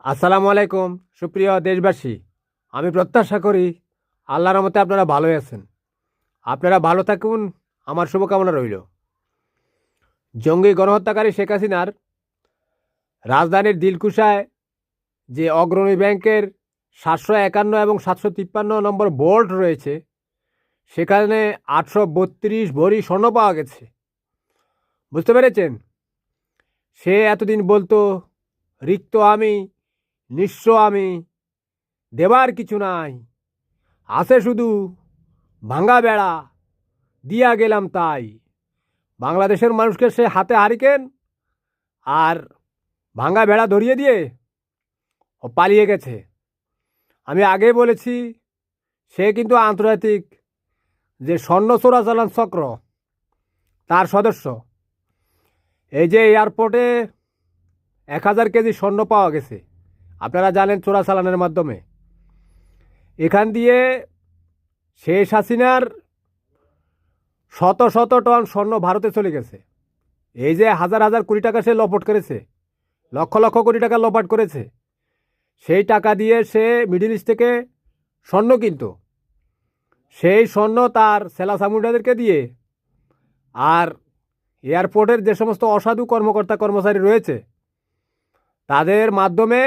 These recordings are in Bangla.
আসসালামু আলাইকুম সুপ্রিয় দেশবাসী। আমি প্রত্যাশা করি আল্লাহর রহমতে আপনারা ভালোই আছেন। আপনারা ভালো থাকুন, আমার শুভকামনা রইল। জঙ্গি গণহত্যাকারী শেখ হাসিনার রাজধানীর দিলকুশায় যে অগ্রণী ব্যাংকের 751 এবং 753 নম্বর বোল্ট রয়েছে, সেখানে 832 ভরি স্বর্ণ পাওয়া গেছে। বুঝতে পেরেছেন? সে এতদিন বলতো রিক্ত আমি, নিঃস্ব আমি, দেবার কিছু নাই, আছে শুধু ভাঙা বেড়া, দিয়া গেলাম তাই। বাংলাদেশের মানুষকে সে হাতে হারিকেন আর ভাঙা বেড়া ধরিয়ে দিয়ে ও পালিয়ে গেছে। আমি আগে বলেছি, সে কিন্তু আন্তর্জাতিক যে স্বর্ণ চোরাচালান চক্র তার সদস্য। এই যে এয়ারপোর্টে 1000 কেজি স্বর্ণ পাওয়া গেছে, আপনারা জানেন, চোরাচালানের মাধ্যমে। এখান দিয়ে শেখ হাসিনার শত শত টন স্বর্ণ ভারতে চলে গেছে। এই যে হাজার হাজার কোটি টাকা সে লপট করেছে, লক্ষ লক্ষ কোটি টাকা লপাট করেছে, সেই টাকা দিয়ে সে মিডল ইস্ট থেকে স্বর্ণ কিনত। সেই স্বর্ণ তার সেলা সামুন্ডাদেরকে দিয়ে, আর এয়ারপোর্টের যে সমস্ত অসাধু কর্মকর্তা কর্মচারী রয়েছে তাদের মাধ্যমে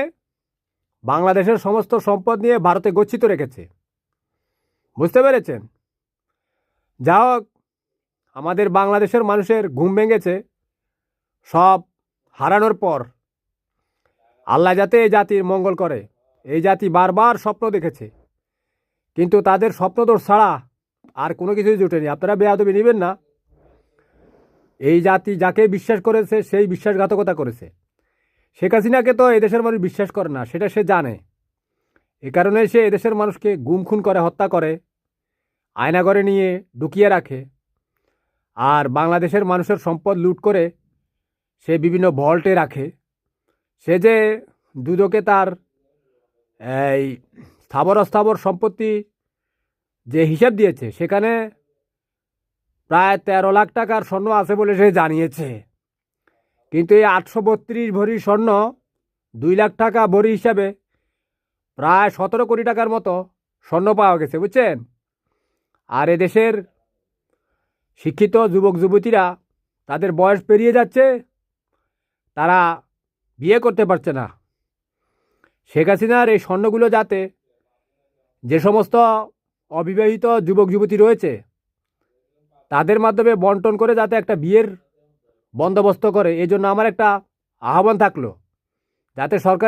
বাংলাদেশের সমস্ত সম্পদ নিয়ে ভারতে গচ্ছিত রেখেছে। বুঝতে পেরেছেন? যা হোক, আমাদের বাংলাদেশের মানুষের ঘুম ভেঙেছে সব হারানোর পর। আল্লাহ যাতে এই জাতির মঙ্গল করে, এই জাতি বারবার স্বপ্ন দেখেছে, কিন্তু তাদের স্বপ্নদোষ ছাড়া আর কোনো কিছুই জুটেনি। আপনারা বেয়াদবি নেবেন না। এই জাতি যাকে বিশ্বাস করেছে সেই বিশ্বাসঘাতকতা করেছে। শেখ হাসিনাকে তো এদেশের মানুষ বিশ্বাস করে না, সেটা সে জানে। এ কারণে সে এদেশের মানুষকে গুম খুন করে, হত্যা করে, আয়নাঘরে নিয়ে ঢুকিয়ে রাখে, আর বাংলাদেশের মানুষের সম্পদ লুট করে সে বিভিন্ন ভল্টে রাখে। সে যে দুদকে তার এই স্থাবর অস্থাবর সম্পত্তি যে হিসাব দিয়েছে, সেখানে প্রায় 13 লাখ টাকার স্বর্ণ আছে বলে সে জানিয়েছে। কিন্তু এই 832 ভরি স্বর্ণ 2 লাখ টাকা ভরি হিসাবে প্রায় 17 কোটি টাকার মতো স্বর্ণ পাওয়া গেছে। বুঝছেন? আর এদেশের শিক্ষিত যুবক যুবতীরা, তাদের বয়স পেরিয়ে যাচ্ছে, তারা বিয়ে করতে পারছে না। শেখ হাসিনার এই স্বর্ণগুলো যাতে যে সমস্ত অবিবাহিত যুবক যুবতী রয়েছে তাদের মাধ্যমে বন্টন করে যাতে একটা বিয়ের বন্দোবস্ত করে, এই জন্য আমার একটা আহ্বান থাকলো, যাতে সরকার